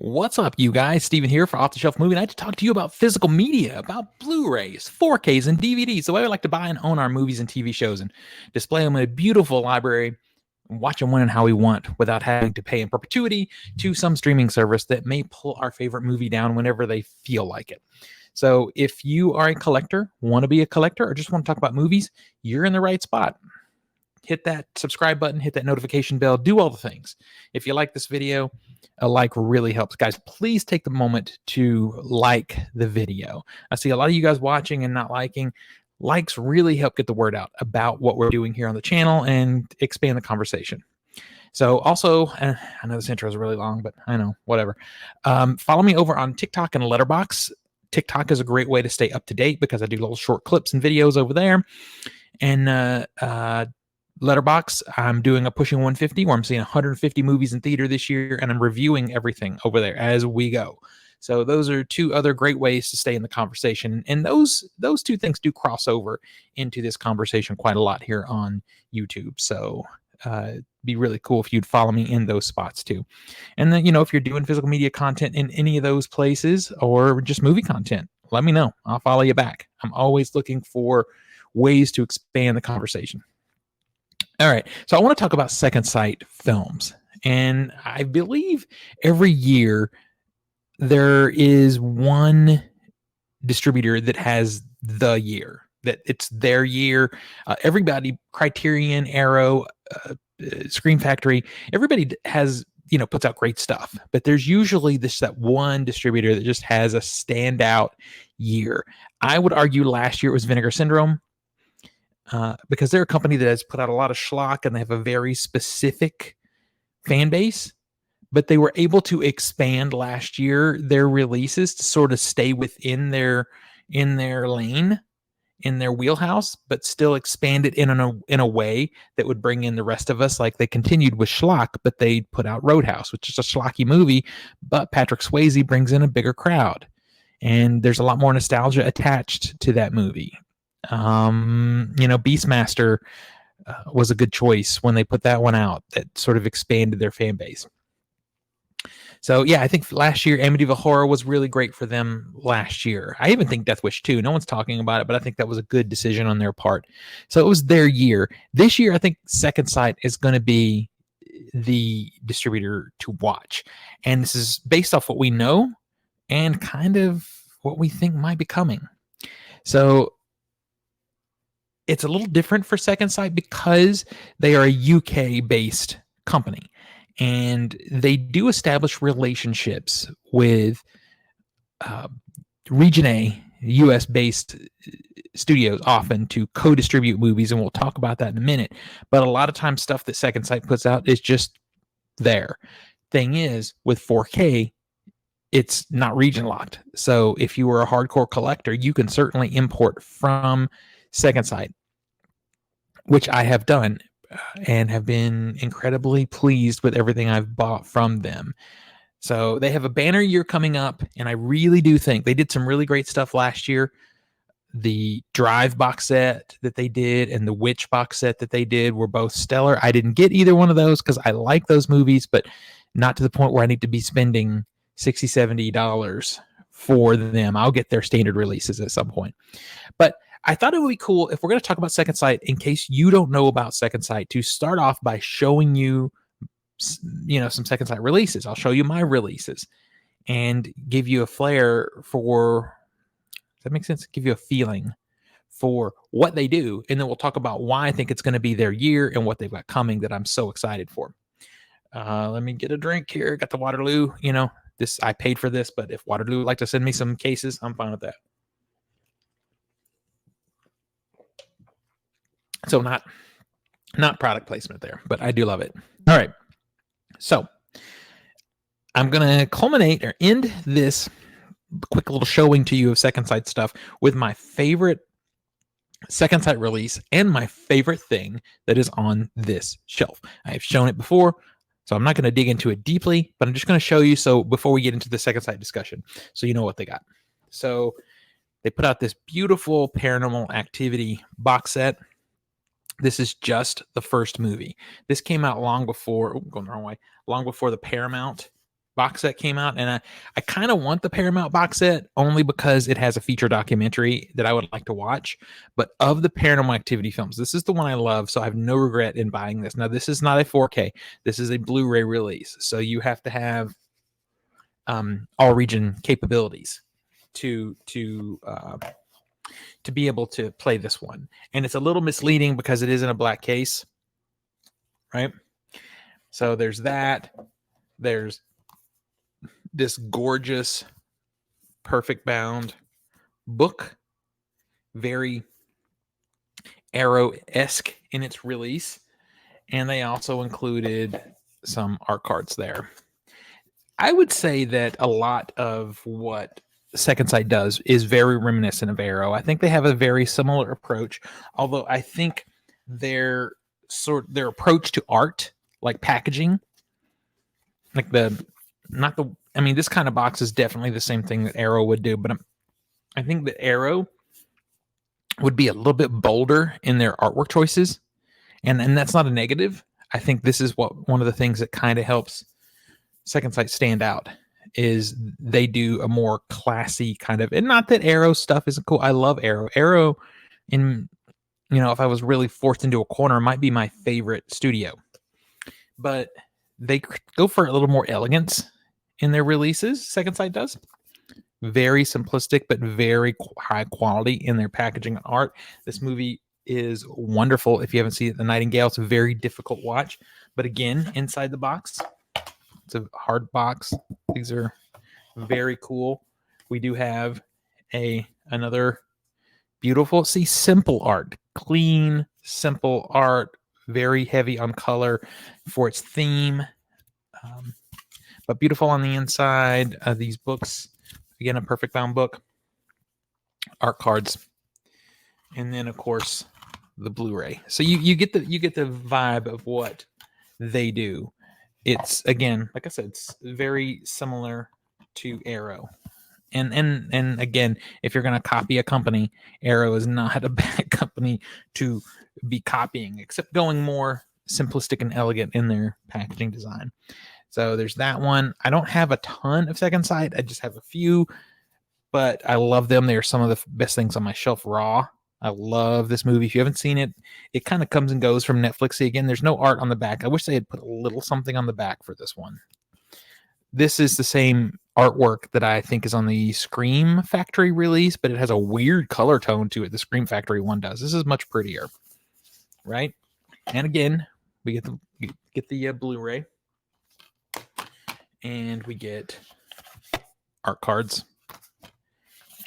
What's up, you guys? Steven here for Off the Shelf Movie Night to talk to you about physical media, about Blu-rays, 4Ks, and DVDs. The way we like to buy and own our movies and TV shows and display them in a beautiful library and watch them when and how we want without having to pay in perpetuity to some streaming service that may pull our favorite movie down whenever they feel like it. So if you are a collector, want to be a collector, or just want to talk about movies, you're in the right spot. Hit that subscribe button, hit that notification bell, do all the things. If you like this video, a like really helps. Guys, please take the moment to like the video. I see a lot of you guys watching and not liking. Likes really help get the word out about what we're doing here on the channel and expand the conversation. So also, I know this intro is really long, but I know, whatever. Follow me over on TikTok and Letterboxd. TikTok is a great way to stay up to date because I do little short clips and videos over there. And Letterboxd, I'm doing a Pushing 150 where I'm seeing 150 movies in theater this year, and I'm reviewing everything over there as we go. So those are two other great ways to stay in the conversation, and those two things do cross over into this conversation quite a lot here on YouTube. So it'd be really cool if you'd follow me in those spots too. And then, if you're doing physical media content in any of those places or just movie content, let me know. I'll follow you back. I'm always looking for ways to expand the conversation. All right, so I want to talk about Second Sight Films. And I believe every year there is one distributor that has the year, that it's their year. Everybody, Criterion, Arrow, Screen Factory, everybody has, puts out great stuff. But there's usually that one distributor that just has a standout year. I would argue last year it was Vinegar Syndrome. Because they're a company that has put out a lot of schlock and they have a very specific fan base, but they were able to expand last year their releases to sort of stay within their lane, in their wheelhouse, but still expand it in a way that would bring in the rest of us. Like they continued with schlock, but they put out Roadhouse, which is a schlocky movie, but Patrick Swayze brings in a bigger crowd, and there's a lot more nostalgia attached to that movie. Beastmaster was a good choice when they put that one out. That sort of expanded their fan base. So yeah, I think last year Amityville Horror was really great for them last year. I even think Death Wish 2. No one's talking about it, but I think that was a good decision on their part. So it was their year. This year, I think Second Sight is going to be the distributor to watch. And this is based off what we know and kind of what we think might be coming. So it's a little different for Second Sight because they are a UK-based company, and they do establish relationships with Region A, US-based studios often to co-distribute movies, and we'll talk about that in a minute. But a lot of times stuff that Second Sight puts out is just there. Thing is, with 4K, it's not region locked. So if you were a hardcore collector, you can certainly import from Second Sight, which I have done and have been incredibly pleased with everything I've bought from them. So they have a banner year coming up, and I really do think they did some really great stuff last year. The Drive box set that they did and the Witch box set that they did were both stellar. I didn't get either one of those because I like those movies, but not to the point where I need to be spending $60, $70 for them. I'll get their standard releases at some point. But I thought it would be cool if we're going to talk about Second Sight, in case you don't know about Second Sight, to start off by showing you, some Second Sight releases. I'll show you my releases and give you a flair for, does that make sense? Give you a feeling for what they do. And then we'll talk about why I think it's going to be their year and what they've got coming that I'm so excited for. Let me get a drink here. Got the Waterloo, this, I paid for this, but if Waterloo would like to send me some cases, I'm fine with that. So not product placement there, but I do love it. All right. So I'm going to culminate or end this quick little showing to you of Second Sight stuff with my favorite Second Sight release and my favorite thing that is on this shelf. I've shown it before, so I'm not going to dig into it deeply, but I'm just going to show you so before we get into the Second Sight discussion, so you know what they got. So they put out this beautiful Paranormal Activity box set. This is just the first movie. This came out long before, going the wrong way, long before the Paramount box set came out, and I kind of want the Paramount box set only because it has a feature documentary that I would like to watch. But of the Paranormal Activity films, this is the one I love, so I have no regret in buying this. Now, this is not a 4K. This is a Blu-ray release, so you have to have all region capabilities to be able to play this one. And it's a little misleading because it is in a black case, right? So there's that. There's this gorgeous, perfect bound book, very Arrow-esque in its release. And they also included some art cards there. I would say that a lot of what Second Sight does is very reminiscent of Arrow. I think they have a very similar approach, although I think their approach to art, like packaging, like this kind of box is definitely the same thing that Arrow would do, but I think that Arrow would be a little bit bolder in their artwork choices, and that's not a negative. I think this is one of the things that kind of helps Second Sight stand out is they do a more classy kind of, and not that Arrow stuff isn't cool. I love Arrow. Arrow, if I was really forced into a corner, might be my favorite studio. But they go for a little more elegance in their releases. Second Sight does. Very simplistic, but very high quality in their packaging and art. This movie is wonderful. If you haven't seen it, The Nightingale, it's a very difficult watch. But again, inside the box, it's a hard box. These are very cool. We do have another beautiful, simple art, clean, simple art, very heavy on color for its theme, but beautiful on the inside. These books, again, a perfect bound book, art cards, and then of course the Blu-ray. So you get the vibe of what they do. It's, again, like I said, it's very similar to Arrow. And again, if you're going to copy a company, Arrow is not a bad company to be copying, except going more simplistic and elegant in their packaging design. So there's that one. I don't have a ton of Second Sight. I just have a few, but I love them. They're some of the best things on my shelf raw. I love this movie. If you haven't seen it, it kind of comes and goes from Netflix. Again, there's no art on the back. I wish they had put a little something on the back for this one. This is the same artwork that I think is on the Scream Factory release, but it has a weird color tone to it. The Scream Factory one does. This is much prettier, right? And again, we get the Blu-ray, and we get art cards.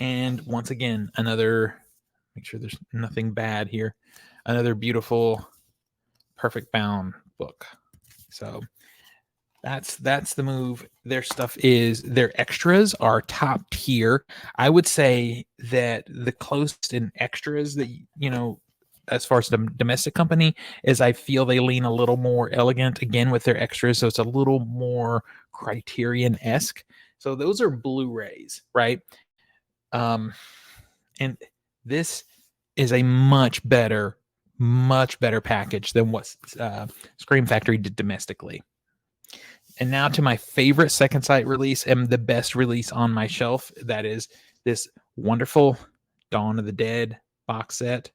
And once again, make sure there's nothing bad here, another beautiful, perfect bound book. So that's the move. Their extras are top tier. I would say that the closest in extras that, as far as the domestic company is, I feel they lean a little more elegant again with their extras. So it's a little more Criterion-esque. So those are Blu-rays, right? And this is a much better package than what Scream Factory did domestically. And now to my favorite Second Sight release and the best release on my shelf. That is this wonderful Dawn of the Dead box set.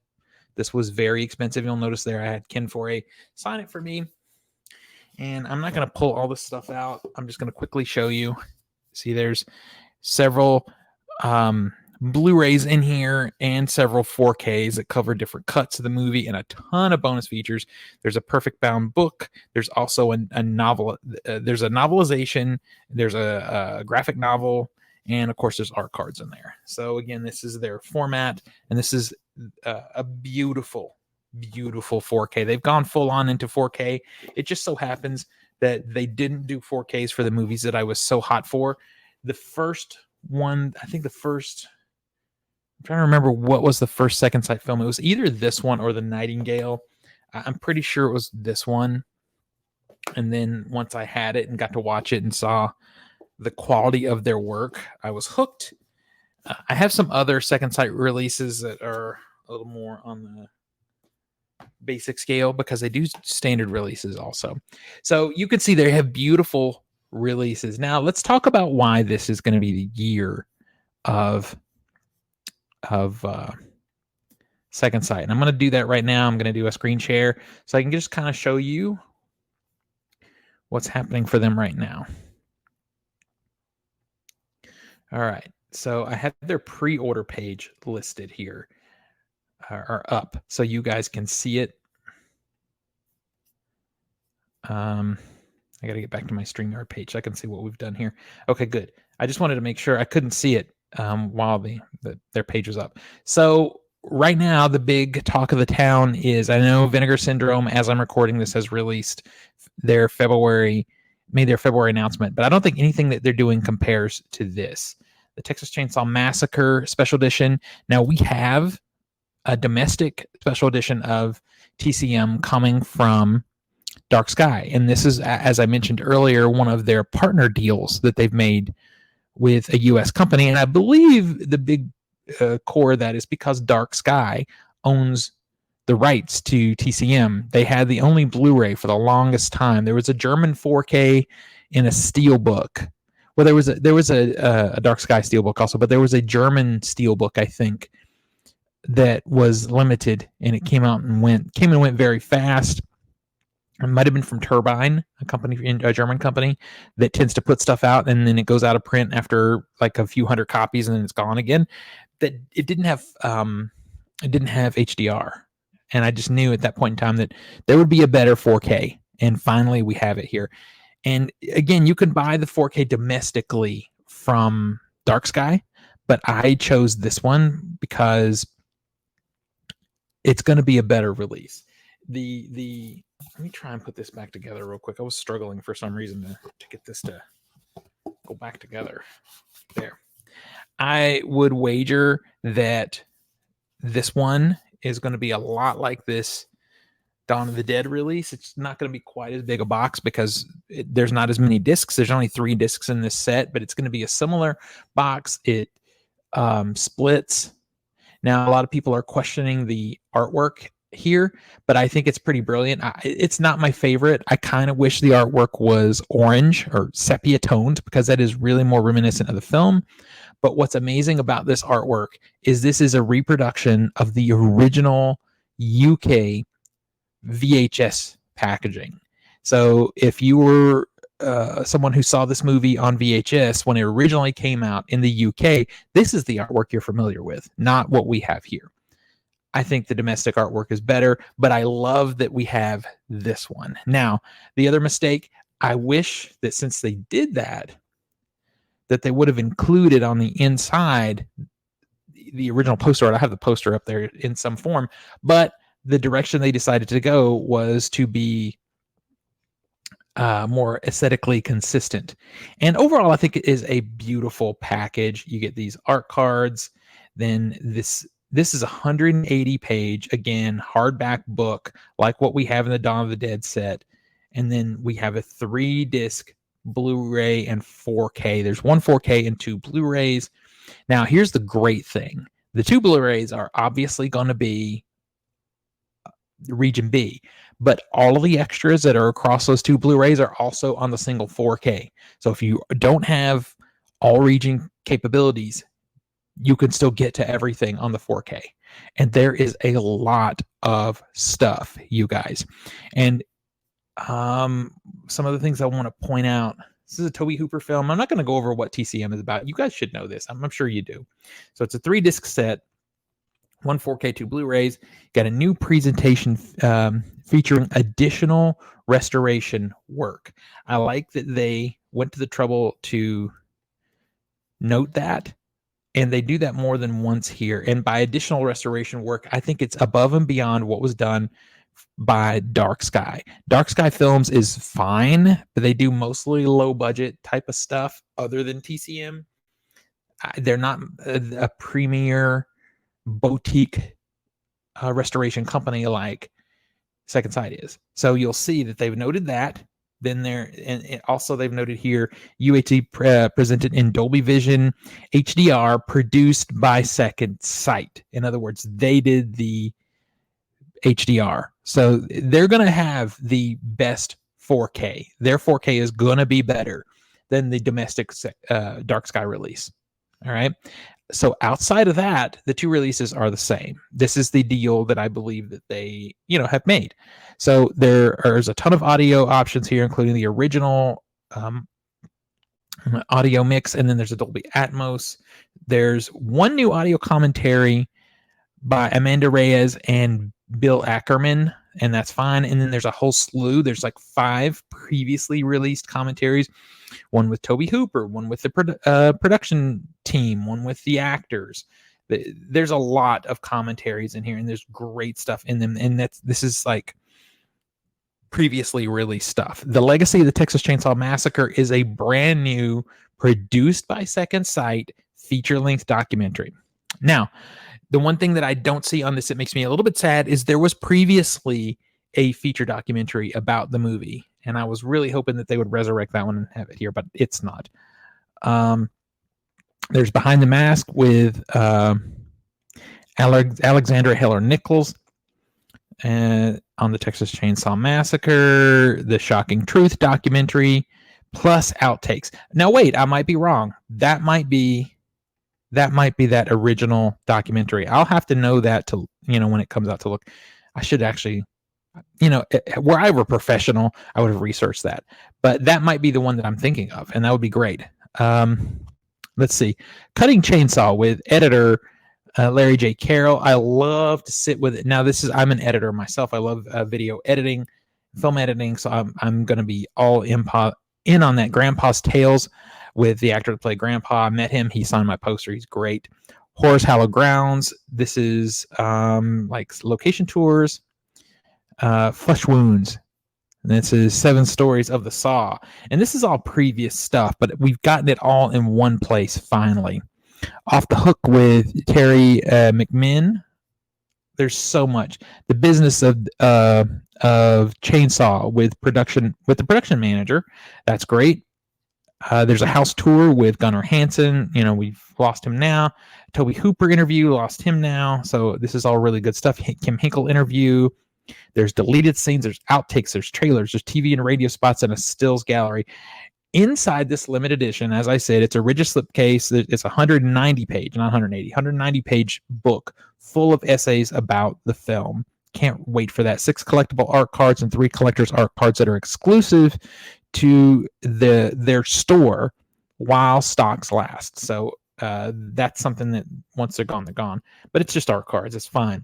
This was very expensive. You'll notice there I had Ken Foray sign it for me. And I'm not going to pull all this stuff out. I'm just going to quickly show you. See, there's several Blu-rays in here and several 4Ks that cover different cuts of the movie and a ton of bonus features. There's a perfect bound book. There's also a novel. There's a novelization. There's a graphic novel. And of course, there's art cards in there. So again, this is their format. And this is a beautiful 4K. They've gone full on into 4K. It just so happens that they didn't do 4Ks for the movies that I was so hot for. The first one, I'm trying to remember what was the first Second Sight film. It was either this one or The Nightingale. I'm pretty sure it was this one. And then once I had it and got to watch it and saw the quality of their work, I was hooked. I have some other Second Sight releases that are a little more on the basic scale because they do standard releases also. So you can see they have beautiful releases. Now let's talk about why this is going to be the year of Second Sight. And I'm going to do that right now. I'm going to do a screen share so I can just kind of show you what's happening for them right now. All right. So I have their pre-order page listed here, or up, so you guys can see it. I got to get back to my StreamYard page so I can see what we've done here. Okay, good. I just wanted to make sure. I couldn't see it while their page was up. So right now, the big talk of the town is, I know Vinegar Syndrome, as I'm recording this, has released their February announcement, but I don't think anything that they're doing compares to this. The Texas Chainsaw Massacre Special Edition. Now we have a domestic special edition of TCM coming from Dark Sky, and this is, as I mentioned earlier, one of their partner deals that they've made with a U.S. company, and I believe the big core of that is because Dark Sky owns the rights to TCM. They had the only Blu-ray for the longest time. There was a German 4K in a steelbook. Well, there was a Dark Sky steelbook also, but there was a German steelbook, I think, that was limited, and it came and went very fast. It might have been from Turbine, a German company that tends to put stuff out and then it goes out of print after like a few hundred copies and then it's gone again. That it didn't have HDR, and I just knew at that point in time that there would be a better 4K, and finally we have it here. And again, you can buy the 4K domestically from Dark Sky, but I chose this one because it's going to be a better release. Let me try and put this back together real quick. I was struggling for some reason to get this to go back together. There. I would wager that this one is going to be a lot like this Dawn of the Dead release. It's not going to be quite as big a box because there's not as many discs. There's only 3 discs in this set, but it's going to be a similar box. It splits. Now, a lot of people are questioning the artwork here, but I think it's pretty brilliant. It's not my favorite. I kind of wish the artwork was orange or sepia toned because that is really more reminiscent of the film. But what's amazing about this artwork is this is a reproduction of the original UK VHS packaging. So if you were someone who saw this movie on VHS when it originally came out in the UK, this is the artwork you're familiar with, not what we have here. I think the domestic artwork is better, but I love that we have this one. Now, the other mistake, I wish that since they did that they would have included on the inside the original poster art. I have the poster up there in some form, but the direction they decided to go was to be more aesthetically consistent. And overall, I think it is a beautiful package. You get these art cards. Then this is a 180-page, again, hardback book, like what we have in the Dawn of the Dead set. And then we have a 3-disc Blu-ray and 4K. There's 1 4K and 2 Blu-rays. Now, here's the great thing. The 2 Blu-rays are obviously going to be Region B, but all of the extras that are across those 2 Blu-rays are also on the single 4K. So if you don't have all region capabilities, you can still get to everything on the 4K. And there is a lot of stuff, you guys. And some of the things I want to point out. This is a Tobe Hooper film. I'm not going to go over what TCM is about. You guys should know this. I'm sure you do. So it's a 3-disc set, 1 4K, 2 Blu-rays. Got a new presentation featuring additional restoration work. I like that they went to the trouble to note that, and they do that more than once here. And by additional restoration work, I think it's above and beyond what was done by Dark Sky. Dark Sky Films is fine, but they do mostly low budget type of stuff other than TCM. They're not a premier boutique restoration company like Second Sight is. So you'll see that they've noted that. Then there, and also they've noted here, UAT presented in Dolby Vision HDR, produced by Second Sight. In other words, they did the HDR. So they're going to have the best 4K. Their 4K is going to be better. than the domestic Dark Sky release. All right. So outside of that, the two releases are the same. This is the deal that I believe that they, have made. So there's a ton of audio options here, including the original audio mix, and then there's a Dolby Atmos. There's one new audio commentary by Amanda Reyes and Bill Ackerman, and that's fine. And then there's a whole slew. There's like 5 previously released commentaries, one with Toby Hooper, one with the production team, one with the actors. There's a lot of commentaries in here, and there's great stuff in them. And this is like previously released stuff. The Legacy of the Texas Chainsaw Massacre is a brand new, produced by Second Sight, feature-length documentary. Now, the one thing that I don't see on this that makes me a little bit sad is there was previously a feature documentary about the movie, and I was really hoping that they would resurrect that one and have it here, but it's not. There's Behind the Mask with Alexandra Heller Nichols on the Texas Chainsaw Massacre, the Shocking Truth documentary, plus outtakes. Now, wait, I might be wrong. That might be that original documentary. I'll have to know that to, when it comes out to look. I should actually, were I were professional, I would have researched that. But that might be the one that I'm thinking of, and that would be great. Let's see. Cutting Chainsaw with editor Larry J. Carroll. I love to sit with it. Now, I'm an editor myself. I love video editing, film editing, so I'm going to be all in on that. Grandpa's Tales with the actor that played Grandpa. I met him. He signed my poster. He's great. Horror's Hallowed Grounds. This is like location tours. Flesh Wounds. And this is 7 Stories of the Saw. And this is all previous stuff, but we've gotten it all in one place finally. Off the Hook with Terry McMinn. There's so much. The Business of Chainsaw with the production manager. That's great. There's a house tour with Gunnar Hansen. We've lost him now. Toby Hooper interview, lost him now. So this is all really good stuff. Kim Hinkle interview. There's deleted scenes. There's outtakes. There's trailers. There's TV and radio spots and a stills gallery. Inside this limited edition, as I said, it's a rigid slipcase. It's a 190-page, not 180, 190-page book full of essays about the film. Can't wait for that. 6 collectible art cards and 3 collector's art cards that are exclusive to their store while stocks last. So that's something that once they're gone, they're gone. But it's just art cards. It's fine.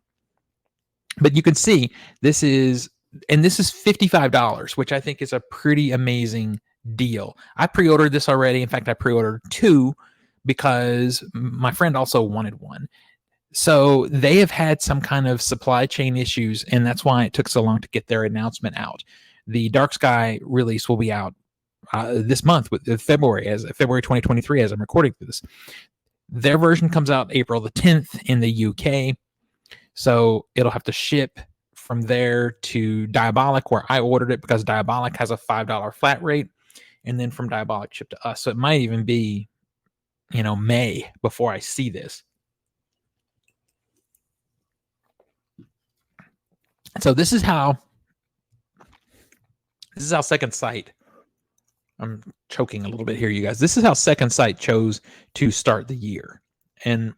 But you can see this is $55, which I think is a pretty amazing deal. I pre-ordered this already. In fact, I pre-ordered 2 because my friend also wanted one. So they have had some kind of supply chain issues, and that's why it took so long to get their announcement out. The Dark Sky release will be out this month, with February 2023, as I'm recording this. Their version comes out April the 10th in the UK. So it'll have to ship from there to Diabolic, where I ordered it, because Diabolic has a $5 flat rate, and then from Diabolic ship to us. So it might even be, May before I see this. So this is how Second Sight, I'm choking a little bit here, you guys. This is how Second Sight chose to start the year. And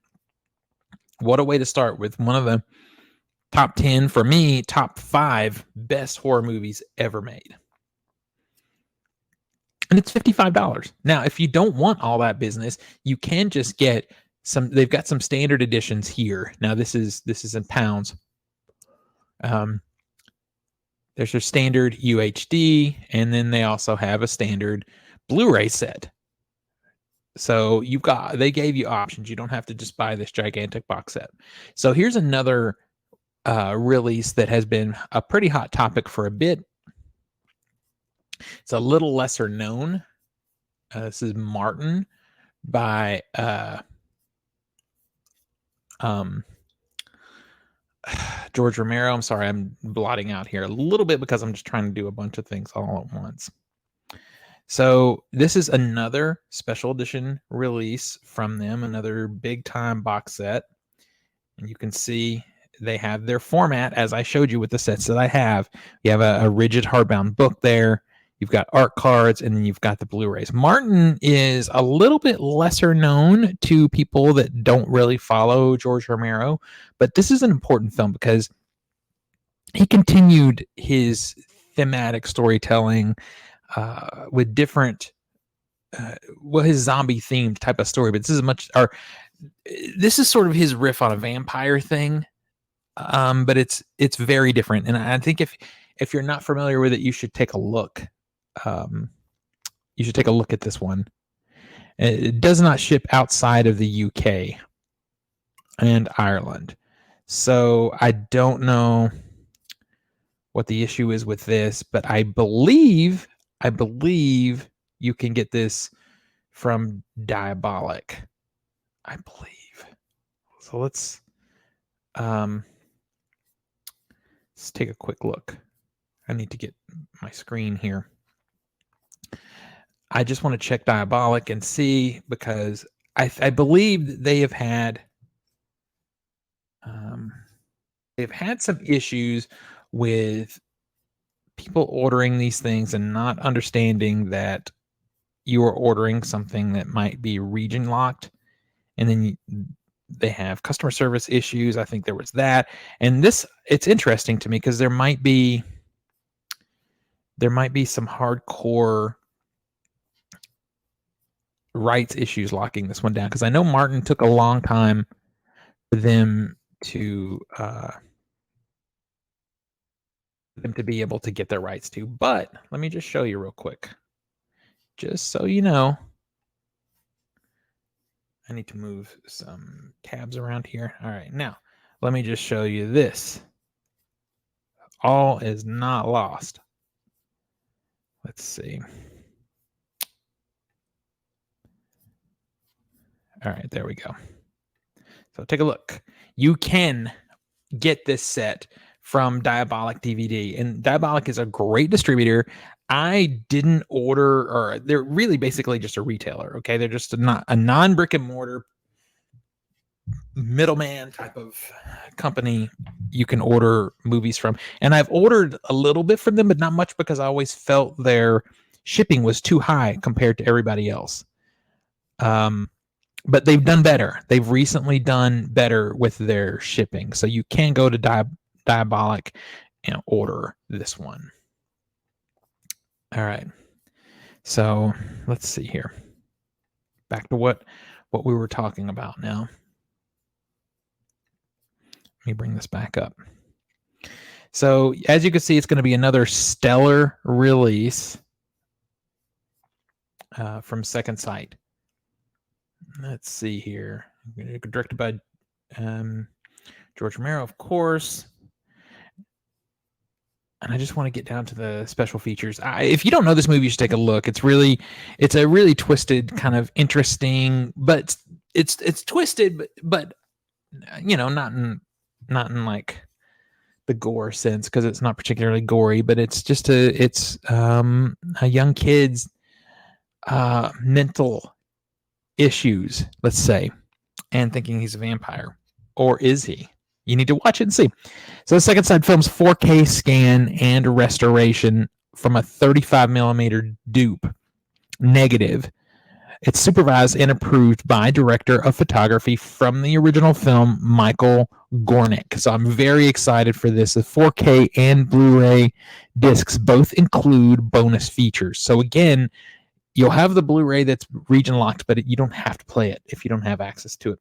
what a way to start with one of the top 10, for me, top 5 best horror movies ever made. And it's $55. Now, if you don't want all that business, you can just get they've got some standard editions here. Now, this is in pounds. There's your standard UHD, and then they also have a standard Blu-ray set. So they gave you options. You don't have to just buy this gigantic box set. So here's another release that has been a pretty hot topic for a bit. It's a little lesser known. This is Martin by George Romero. I'm sorry, I'm blotting out here a little bit because I'm just trying to do a bunch of things all at once. So this is another special edition release from them, another big time box set. And you can see they have their format, as I showed you with the sets that I have. You have a rigid hardbound book there. you've got art cards, and then you've got the Blu-rays. Martin is a little bit lesser known to people that don't really follow George Romero, but this is an important film because he continued his thematic storytelling with different, his zombie themed type of story. But this is sort of his riff on a vampire thing, but it's very different. And I think if you're not familiar with it, you should take a look. You should take a look at this one. It does not ship outside of the UK and Ireland, so I don't know what the issue is with this, but I believe you can get this from Diabolic. I believe. So let's take a quick look. I need to get my screen here. I just want to check Diabolic and see, because I believe that they have had some issues with people ordering these things and not understanding that you are ordering something that might be region locked, and then they have customer service issues. I think there was that, and it's interesting to me because there might be some hardcore rights issues locking this one down, because I know Martin took a long time for them to be able to get their rights to. But let me just show you real quick, just so you know. I need to move some tabs around here. All right, now let me just show you this. All is not lost. Let's see. All right, there we go. So take a look. You can get this set from Diabolic DVD, and Diabolic is a great distributor. I didn't order, or they're really basically just a retailer. Okay, they're just a non-brick and mortar middleman type of company you can order movies from. And I've ordered a little bit from them, but not much, because I always felt their shipping was too high compared to everybody else. But they've done better. They've recently done better with their shipping. So you can go to Diabolic and order this one. All right. So let's see here. Back to what we were talking about now. Let me bring this back up. So as you can see, it's going to be another stellar release from Second Sight. Let's see here. Directed by George Romero, of course. And I just want to get down to the special features. If you don't know this movie, you should take a look. It's a really twisted, kind of interesting, but it's twisted, but you know, not in like the gore sense, because it's not particularly gory, but it's just a young kid's mental issues, let's say, and thinking he's a vampire. Or is he? You need to watch it and see. So Second Sight Films 4K scan and restoration from a 35 millimeter dupe negative. It's supervised and approved by director of photography from the original film, Michael Gornick. So I'm very excited for this. The 4K and Blu-ray discs both include bonus features. So again, you'll have the Blu-ray that's region locked, but you don't have to play it if you don't have access to it.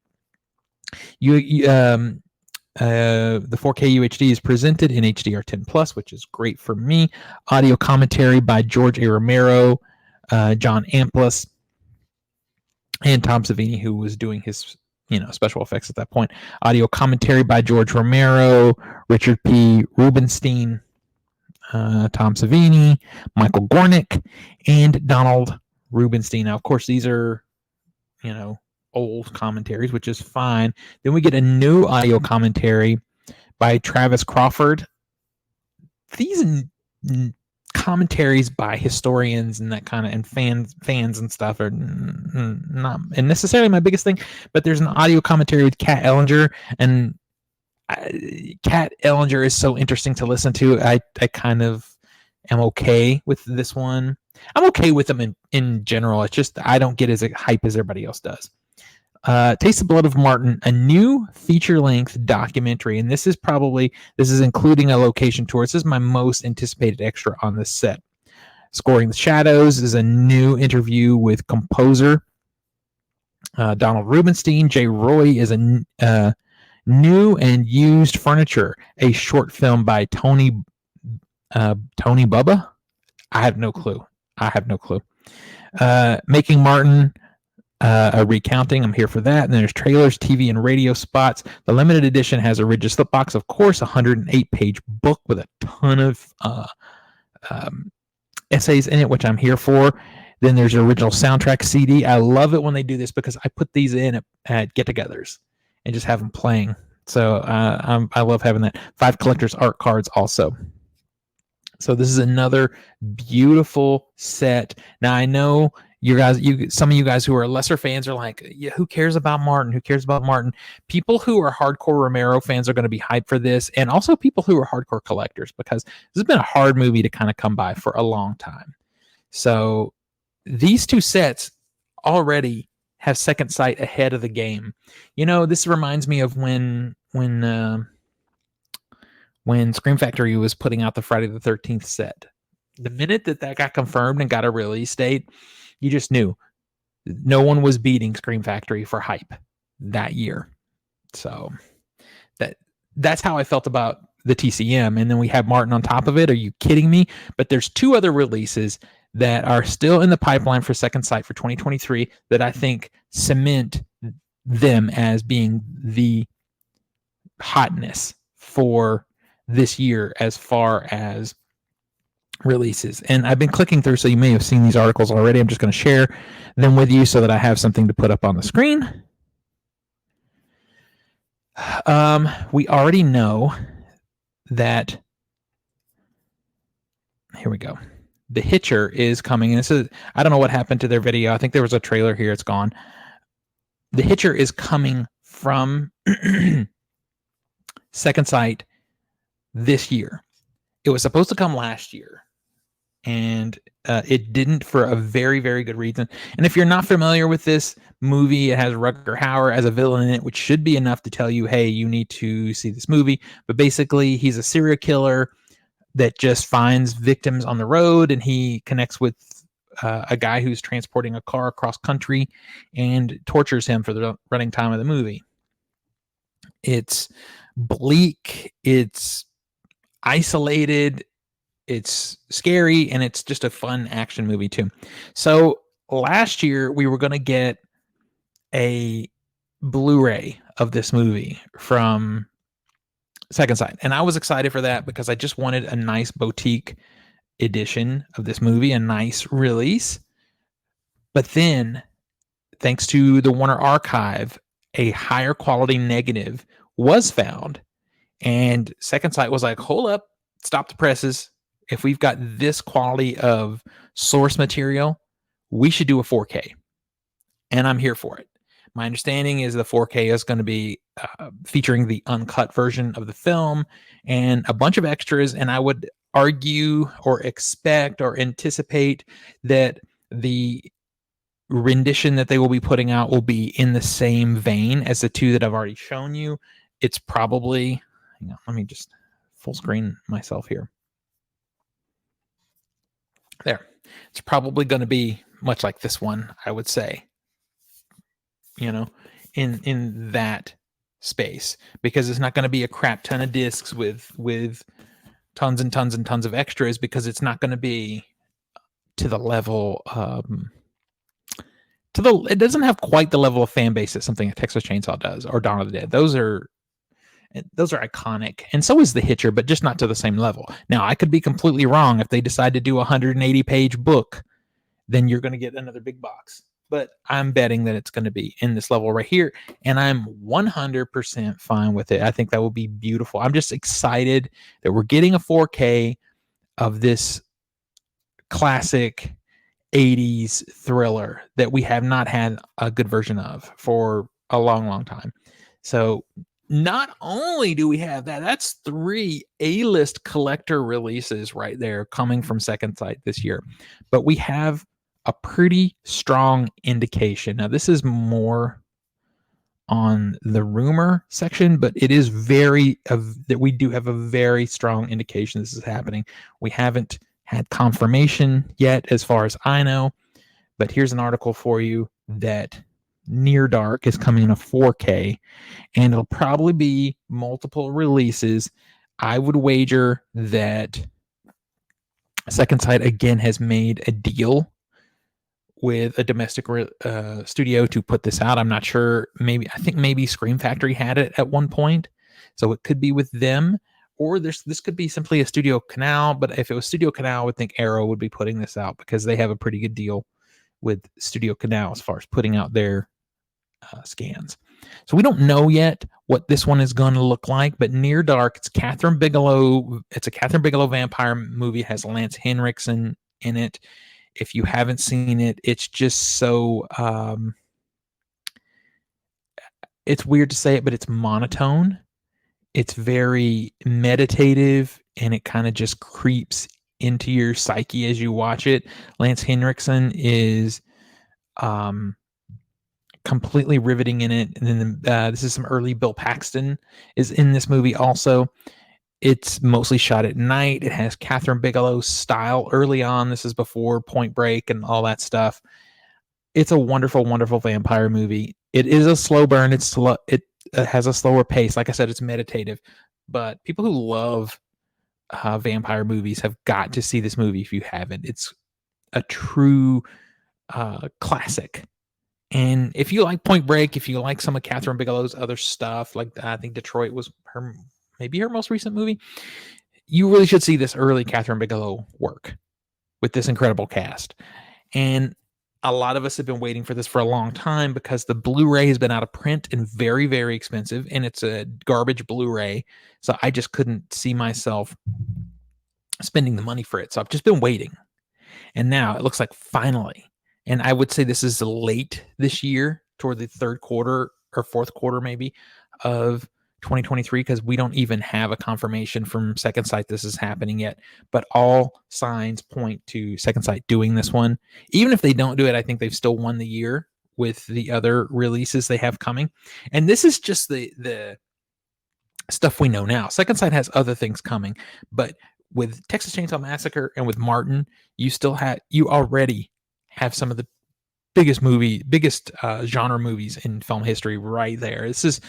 The 4K UHD is presented in HDR10 Plus, which is great for me. Audio commentary by George A. Romero, John Amplas, and Tom Savini, who was doing his special effects at that point. Audio commentary by George Romero, Richard P. Rubenstein, Tom Savini, Michael Gornick, and Donald Rubenstein. Now, of course, these are, old commentaries, which is fine. Then we get a new audio commentary by Travis Crawford. These commentaries by historians and that kind of, and fans and stuff are not necessarily my biggest thing, but there's an audio commentary with Kat Ellinger, and Kat Ellinger is so interesting to listen to. I kind of am okay with this one. I'm okay with them in general. It's just I don't get as hype as everybody else does. Taste the Blood of Martin, a new feature-length documentary, and this is including a location tour. This is my most anticipated extra on this set. Scoring the Shadows is a new interview with composer Donald Rubinstein. Jay Roy is a new and used furniture, a short film by Tony Bubba. I have no clue. Making Martin, a recounting. I'm here for that. And there's trailers, TV, and radio spots. The limited edition has a rigid slipbox, of course, a 108-page book with a ton of essays in it, which I'm here for. Then there's the original soundtrack CD. I love it when they do this because I put these in at get-togethers and just have them playing. So I love having that. 5 collector's art cards also. So this is another beautiful set. Now I know some of you guys who are lesser fans are like, yeah, who cares about Martin? Who cares about Martin? People who are hardcore Romero fans are going to be hyped for this, and also people who are hardcore collectors, because this has been a hard movie to kind of come by for a long time. So these two sets already have Second Sight ahead of the game. You know, this reminds me of when Scream Factory was putting out the Friday the 13th set. The minute that got confirmed and got a release date, you just knew no one was beating Scream Factory for hype that year. So that's how I felt about the TCM. And then we have Martin on top of it. Are you kidding me? But there's 2 other releases that are still in the pipeline for Second Sight for 2023 that I think cement them as being the hotness for this year as far as releases. And I've been clicking through, so you may have seen these articles already. I'm just going to share them with you so that I have something to put up on the screen. We already know that, here we go, The Hitcher is coming. And this is, I don't know what happened to their video. I think there was a trailer here. It's gone. The Hitcher is coming from Second Sight this year. It was supposed to come last year, and it didn't, for a very, very good reason. And if you're not familiar with this movie, it has Rutger Hauer as a villain in it, which should be enough to tell you, hey, you need to see this movie. But basically, he's a serial killer that just finds victims on the road, and he connects with a guy who's transporting a car across country and tortures him for the running time of the movie. It's bleak, it's isolated, it's scary, and it's just a fun action movie too. So last year we were going to get a Blu-ray of this movie from Second Sight, and I was excited for that because I just wanted a nice boutique edition of this movie, a nice release. But then, thanks to the Warner Archive, a higher quality negative was found, and Second Sight was like, hold up, stop the presses. If we've got this quality of source material, we should do a 4K. And I'm here for it. My understanding is the 4K is going to be featuring the uncut version of the film and a bunch of extras. And I would argue or expect or anticipate that the rendition that they will be putting out will be in the same vein as the 2 that I've already shown you. It's probably, hang on, let me just full screen myself here. There. It's probably going to be much like this one, I would say, you know, in that space, because it's not going to be a crap ton of discs with tons and tons and tons of extras, because it's not going to be to the level it doesn't have quite the level of fan base that something like Texas Chainsaw does or Dawn of the Dead. Those are iconic, and so is The Hitcher, but just not to the same level. Now, I could be completely wrong. If they decide to do a 180-page book, then you're going to get another big box. But I'm betting that it's going to be in this level right here, and I'm 100% fine with it. I think that will be beautiful. I'm just excited that we're getting a 4K of this classic 80s thriller that we have not had a good version of for a long, long time. So Not only do we have that, that's 3 A-list collector releases right there coming from Second Sight this year. But we have a pretty strong indication. Now, this is more on the rumor section, but it is that we do have a very strong indication this is happening. We haven't had confirmation yet, as far as I know, but here's an article for you that Near Dark is coming in a 4K, and it'll probably be multiple releases. I would wager that Second Sight again has made a deal with a domestic studio to put this out. I'm not sure. I think maybe Scream Factory had it at one point, so it could be with them, or this could be simply a Studio Canal. But if it was Studio Canal, I would think Arrow would be putting this out because they have a pretty good deal with Studio Canal as far as putting out their scans. So we don't know yet what this one is going to look like, but Near Dark, it's Catherine Bigelow. It's a Catherine Bigelow vampire movie. It has Lance Henriksen in it. If you haven't seen it, it's just so it's weird to say it, but it's monotone. It's very meditative, and it kind of just creeps into your psyche as you watch it. Lance Henriksen is completely riveting in it. And then this is some early Bill Paxton is in this movie also. It's mostly shot at night. It has Catherine Bigelow style early on. This is before Point Break and all that stuff. It's a wonderful, wonderful vampire movie. It is a slow burn. It has a slower pace. Like I said, it's meditative. But people who love vampire movies have got to see this movie if you haven't. It's a true classic. And if you like Point Break, if you like some of Catherine Bigelow's other stuff, like I think Detroit was maybe her most recent movie, you really should see this early Catherine Bigelow work with this incredible cast. And a lot of us have been waiting for this for a long time because the Blu-ray has been out of print and very, very expensive, and it's a garbage Blu-ray. So I just couldn't see myself spending the money for it. So I've just been waiting. And now it looks like finally, and I would say this is late this year, toward the third quarter or fourth quarter maybe of 2023, because we don't even have a confirmation from Second Sight this is happening yet. But all signs point to Second Sight doing this one. Even if they don't do it, I think they've still won the year with the other releases they have coming. And this is just the stuff we know now. Second Sight has other things coming, but with Texas Chainsaw Massacre and with Martin, you already have some of the biggest genre movies in film history right there. This is,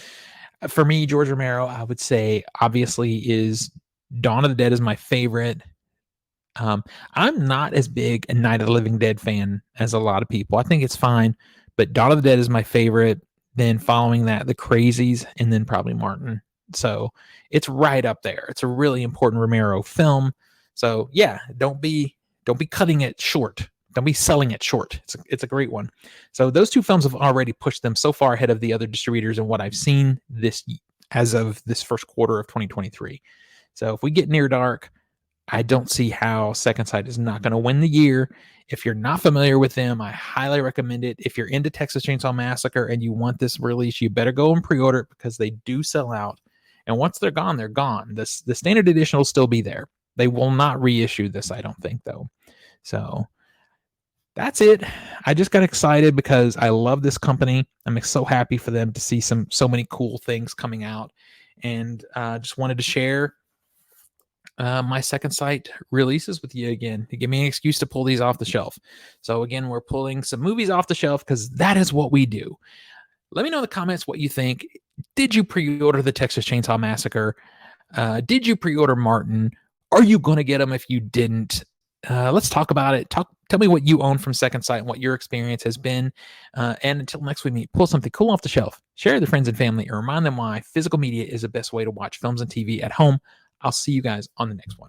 for me, George Romero, I would say obviously is Dawn of the Dead is my favorite. I'm not as big a Night of the Living Dead fan as a lot of people. I think it's fine, but Dawn of the Dead is my favorite. Then following that, The Crazies, and then probably Martin. So it's right up there. It's a really important Romero film. So yeah, don't be cutting it short. Don't be selling it short. It's a great one. So those two films have already pushed them so far ahead of the other distributors in what I've seen as of this first quarter of 2023. So if we get Near Dark, I don't see how Second Sight is not going to win the year. If you're not familiar with them, I highly recommend it. If you're into Texas Chainsaw Massacre and you want this release, you better go and pre-order it because they do sell out. And once they're gone, they're gone. The standard edition will still be there. They will not reissue this, I don't think, though. So that's it. I just got excited because I love this company. I'm so happy for them to see so many cool things coming out, and just wanted to share my Second Sight releases with you again to give me an excuse to pull these off the shelf. So again, we're pulling some movies off the shelf because that is what we do. Let me know in the comments what you think. Did you pre-order the Texas Chainsaw Massacre? Did you pre-order Martin? Are you going to get them if you didn't? Let's talk about it. Tell me what you own from Second Sight and what your experience has been. And until next we meet, pull something cool off the shelf, share with your friends and family, and remind them why physical media is the best way to watch films and TV at home. I'll see you guys on the next one.